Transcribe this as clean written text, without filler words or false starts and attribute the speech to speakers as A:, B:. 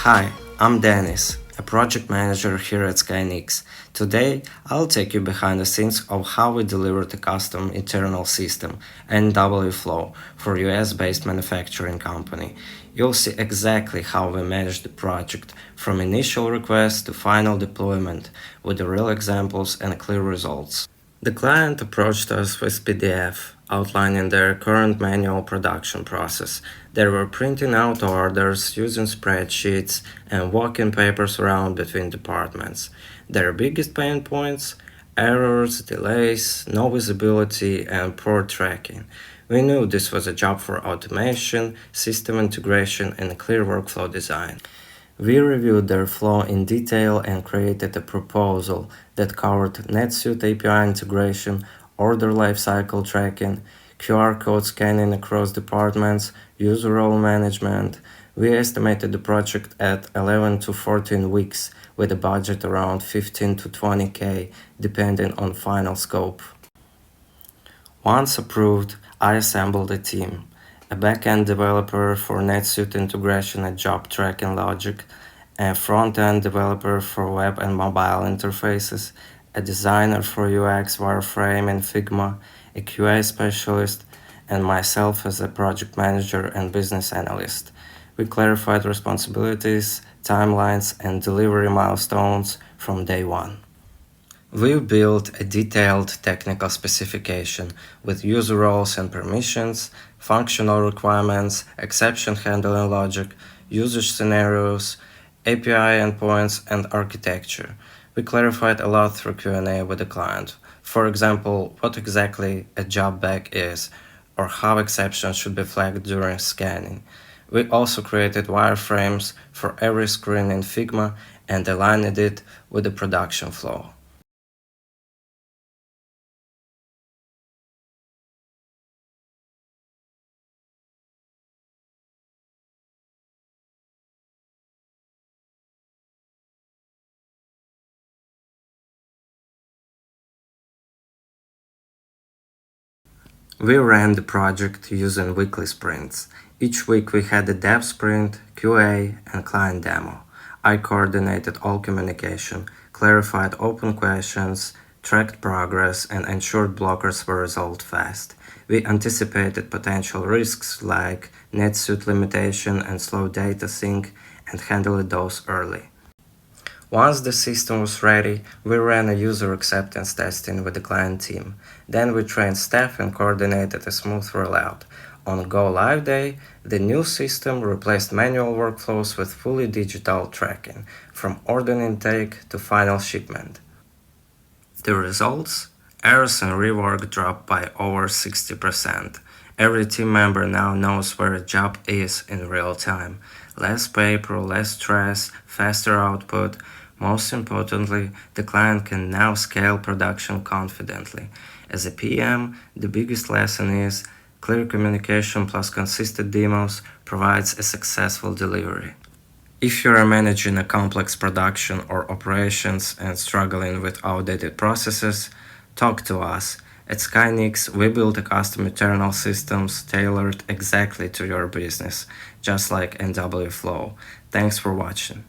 A: Hi, I'm Dennis, a project manager here at Skynix. Today, I'll take you behind the scenes of how we delivered a custom internal system, NW Flow, for US-based manufacturing company. You'll see exactly how we managed the project, from initial request to final deployment, with the real examples and clear results. The client approached us with PDF, outlining their current manual production process. They were printing out orders using spreadsheets and walking papers around between departments. Their biggest pain points: errors, delays, no visibility, and poor tracking. We knew this was a job for automation, system integration, and clear workflow design. We reviewed their flow in detail and created a proposal that covered NetSuite API integration, order lifecycle tracking, QR code scanning across departments, user role management. We estimated the project at 11 to 14 weeks, with a budget around 15 to 20K, depending on final scope. Once approved, I assembled a team: a back-end developer for NetSuite integration and job tracking logic, a front-end developer for web and mobile interfaces, a designer for UX wireframe and Figma, a QA specialist, and myself as a project manager and business analyst. We clarified responsibilities, timelines, and delivery milestones from day one. We've built a detailed technical specification with user roles and permissions, functional requirements, exception handling logic, usage scenarios, API endpoints, and architecture. We clarified a lot through Q&A with the client. For example, what exactly a job bag is, or how exceptions should be flagged during scanning. We also created wireframes for every screen in Figma and aligned it with the production flow. We ran the project using weekly sprints. Each week we had a dev sprint, QA, and client demo. I coordinated all communication, clarified open questions, tracked progress, and ensured blockers were resolved fast. We anticipated potential risks like NetSuite limitation and slow data sync and handled those early. Once the system was ready, we ran a user acceptance testing with the client team. Then we trained staff and coordinated a smooth rollout. On Go Live Day, the new system replaced manual workflows with fully digital tracking, from order intake to final shipment. The results? Errors and rework dropped by over 60%. Every team member now knows where a job is in real time. Less paper, less stress, faster output. Most importantly, the client can now scale production confidently. As a PM, the biggest lesson is clear communication plus consistent demos provides a successful delivery. If you are managing a complex production or operations and struggling with outdated processes, talk to us. At Skynix, we build a custom internal systems tailored exactly to your business, just like NW Flow. Thanks for watching.